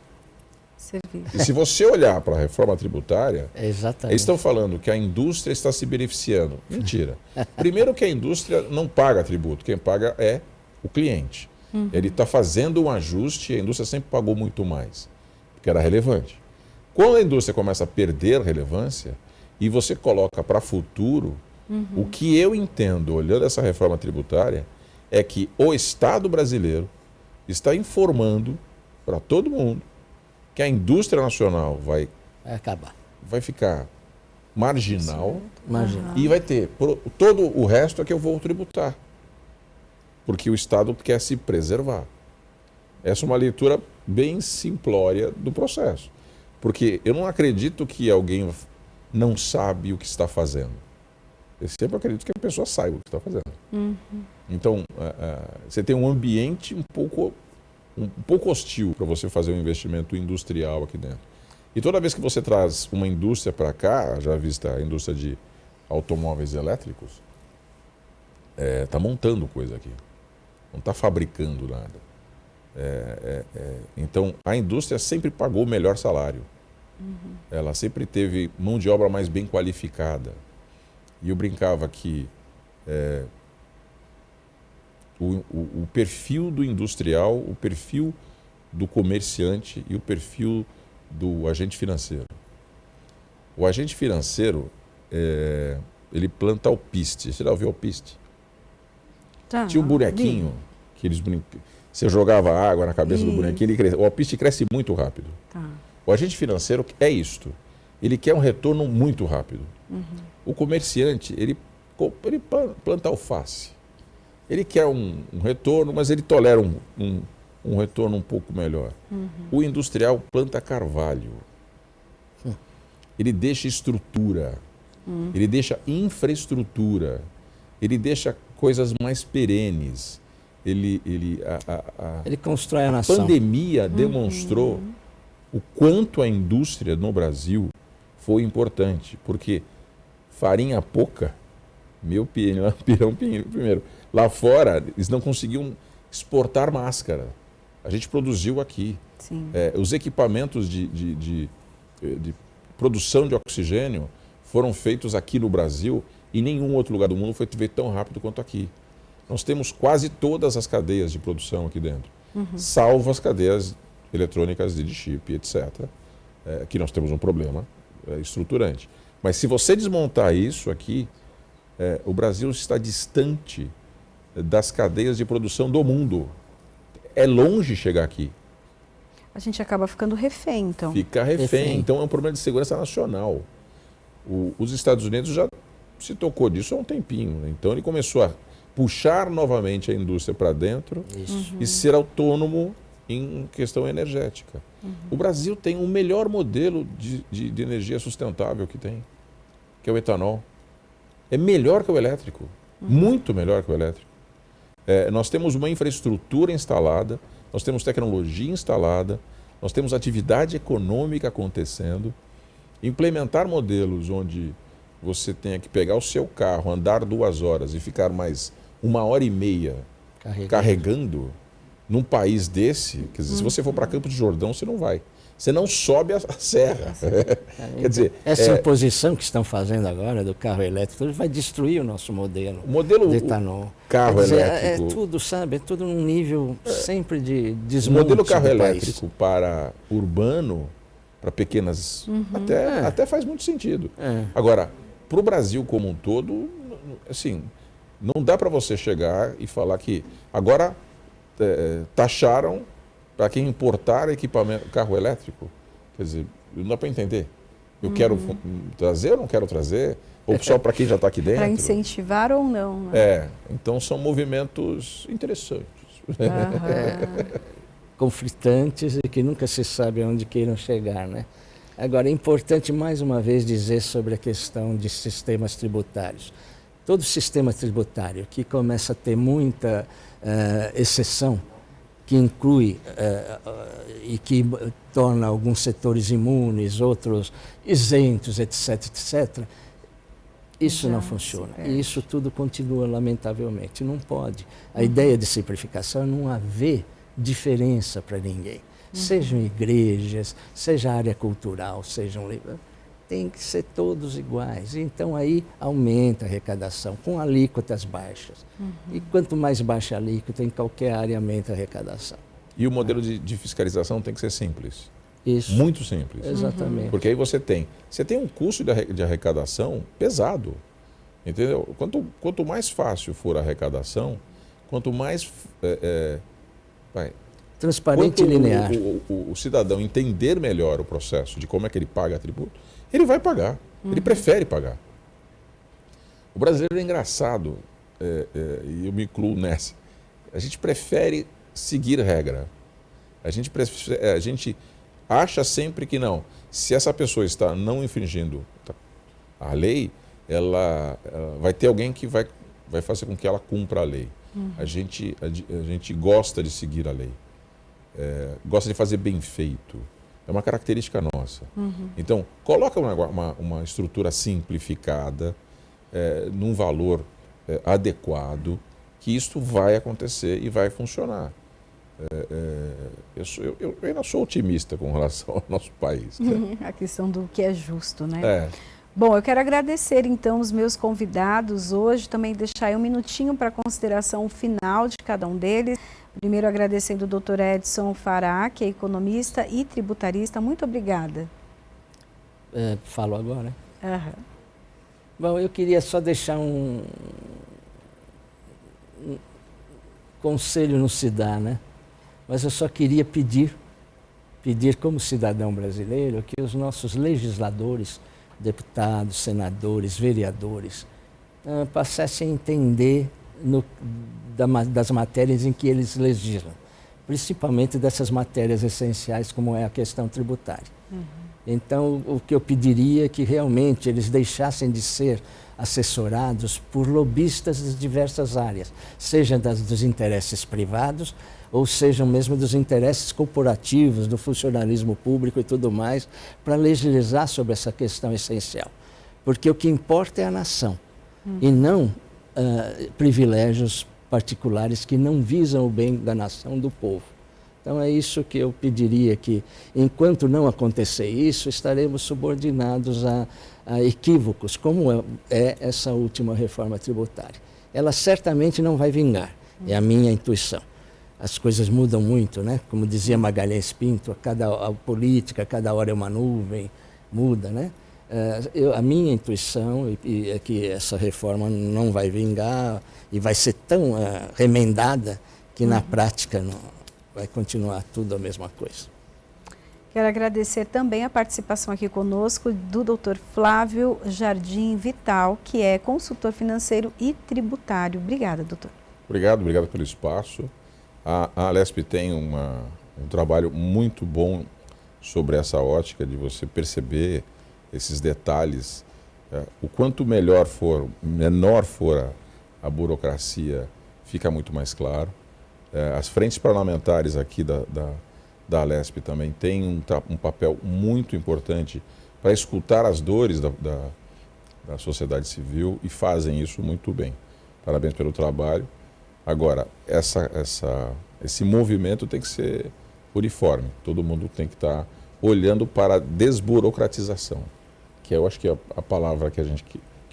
E se você olhar para a reforma tributária, eles estão falando que a indústria está se beneficiando. Mentira. Primeiro que a indústria não paga tributo, quem paga é o cliente. Ele está fazendo um ajuste e a indústria sempre pagou muito mais, porque era relevante. Quando a indústria começa a perder relevância e você coloca para futuro, o que eu entendo, olhando essa reforma tributária, é que o Estado brasileiro está informando para todo mundo que a indústria nacional vai acabar, vai ficar marginal, e vai ter todo o resto é que eu vou tributar. Porque o Estado quer se preservar. Essa é uma leitura bem simplória do processo. Porque eu não acredito que alguém não sabe o que está fazendo. Eu sempre acredito que a pessoa saiba o que está fazendo. Então, você tem um ambiente um pouco hostil para você fazer um investimento industrial aqui dentro. E toda vez que você traz uma indústria para cá, já vista a indústria de automóveis elétricos, está montando coisa aqui. Não está fabricando nada. Então, a indústria sempre pagou o melhor salário. Ela sempre teve mão de obra mais bem qualificada. E eu brincava que o perfil do industrial, o perfil do comerciante e o perfil do agente financeiro. O agente financeiro, ele planta alpiste. Você já ouviu alpiste? Tinha um bonequinho que eles você jogava água na cabeça do bonequinho, o alpiste cresce muito rápido. O agente financeiro é isto. Ele quer um retorno muito rápido. O comerciante, ele planta alface. Ele quer um retorno, mas ele tolera um um retorno um pouco melhor. O industrial planta carvalho. Ele deixa estrutura, ele deixa infraestrutura, ele deixa coisas mais perenes. Ele constrói a nação. A pandemia demonstrou o quanto a indústria no Brasil foi importante, porque farinha pouca, meu pirão primeiro. Lá fora, eles não conseguiam exportar máscara. A gente produziu aqui. Os equipamentos de produção de oxigênio foram feitos aqui no Brasil e nenhum outro lugar do mundo foi feito tão rápido quanto aqui. Nós temos quase todas as cadeias de produção aqui dentro, salvo as cadeias eletrônicas de chip, etc. Que nós temos um problema estruturante. Mas se você desmontar isso aqui, o Brasil está distante das cadeias de produção do mundo. É longe chegar aqui. A gente acaba ficando refém, então. Fica refém. Então é um problema de segurança nacional. Os Estados Unidos já se tocou disso há um tempinho, né? Então ele começou a puxar novamente a indústria para dentro e ser autônomo em questão energética. O Brasil tem o melhor modelo de energia sustentável que tem, que é o etanol. É melhor que o elétrico, muito melhor que o elétrico. Nós temos uma infraestrutura instalada, nós temos tecnologia instalada, nós temos atividade econômica acontecendo. Implementar modelos onde você tenha que pegar o seu carro, andar 2 horas e ficar mais 1h30 carregando num país desse, quer dizer, se você for para Campos de Jordão, você não vai. Você não sobe a serra. Quer dizer, essa imposição que estão fazendo agora do carro elétrico vai destruir o nosso modelo de etanol. Carro elétrico. É tudo, sabe? É tudo num nível sempre de desmonte. O modelo carro elétrico para urbano, para pequenas, até faz muito sentido. Agora, para o Brasil como um todo, assim, não dá para você chegar e falar que agora taxaram para quem importar equipamento, carro elétrico. Quer dizer, não dá para entender. Eu quero trazer ou não quero trazer? Ou só para quem já está aqui dentro? Para incentivar ou não. Né? Então são movimentos interessantes. Conflitantes e que nunca se sabe aonde queiram chegar, né? Agora, é importante mais uma vez dizer sobre a questão de sistemas tributários. Todo sistema tributário que começa a ter muita exceção, que inclui e que torna alguns setores imunes, outros isentos, etc., etc., isso não funciona. E isso tudo continua, lamentavelmente. Não pode. A ideia de simplificação é não haver diferença para ninguém. Sejam igrejas, seja área cultural, sejam... Tem que ser todos iguais. Então aí aumenta a arrecadação com alíquotas baixas. E quanto mais baixa a alíquota, em qualquer área aumenta a arrecadação. E o modelo de fiscalização tem que ser simples. Isso. Muito simples. Exatamente. Porque aí você tem um custo de arrecadação pesado. Entendeu? Quanto mais fácil for a arrecadação, quanto mais... transparente e linear. O cidadão entender melhor o processo de como é que ele paga tributo, ele vai pagar. Ele prefere pagar. O brasileiro é engraçado, e eu me incluo nessa. A gente prefere seguir regra. A gente acha sempre que não. Se essa pessoa está não infringindo a lei, ela vai ter alguém que vai fazer com que ela cumpra a lei. A gente gosta de seguir a lei. Gosta de fazer bem feito. É uma característica nossa. Então, coloca uma estrutura simplificada, num valor adequado, que isto vai acontecer e vai funcionar. Eu ainda sou otimista com relação ao nosso país. A questão do que é justo, né? Bom, eu quero agradecer então os meus convidados hoje, também deixar aí um minutinho para a consideração final de cada um deles. Primeiro agradecendo o Dr. Edson Fará, que é economista e tributarista. Muito obrigada. Falo agora? Bom, eu queria só deixar um conselho, não se dá, né? Mas eu só queria pedir como cidadão brasileiro que os nossos legisladores, deputados, senadores, vereadores, passassem a entender das matérias em que eles legislam. principalmente dessas matérias essenciais como é a questão tributária. Então, o que eu pediria é que realmente eles deixassem de ser assessorados por lobistas de diversas áreas, seja dos interesses privados ou sejam mesmo dos interesses corporativos, do funcionalismo público e tudo mais, para legislar sobre essa questão essencial. Porque o que importa é a nação e não privilégios particulares que não visam o bem da nação, do povo. Então é isso que eu pediria, que enquanto não acontecer isso, estaremos subordinados a equívocos, como é essa última reforma tributária. Ela certamente não vai vingar, é a minha intuição. As coisas mudam muito, né? Como dizia Magalhães Pinto, a política, cada hora é uma nuvem, muda, né? A minha intuição é que essa reforma não vai vingar e vai ser tão remendada que na prática não vai continuar tudo a mesma coisa. Quero agradecer também a participação aqui conosco do Dr. Flávio Jardim Vital, que é consultor financeiro e tributário. Obrigada, doutor. Obrigado pelo espaço. A Alesp tem um trabalho muito bom sobre essa ótica de você perceber esses detalhes. O quanto menor for a burocracia, fica muito mais claro. As frentes parlamentares aqui da Alesp também têm um papel muito importante para escutar as dores da sociedade civil e fazem isso muito bem. Parabéns pelo trabalho. Agora, esse movimento tem que ser uniforme. Todo mundo tem que estar olhando para a desburocratização, que eu acho que é a palavra que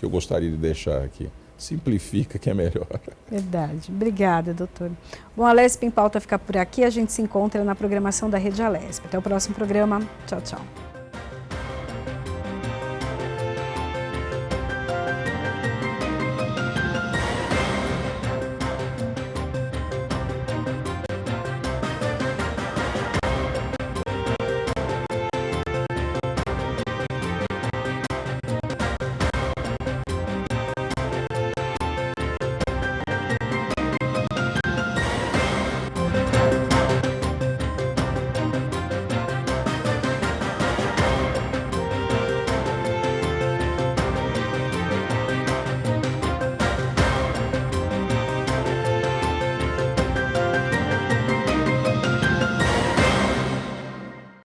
eu gostaria de deixar aqui. Simplifica, que é melhor. Verdade. Obrigada, doutor. Bom, a Alesp em Pauta fica por aqui. A gente se encontra na programação da Rede Alesp. Até o próximo programa. Tchau, tchau.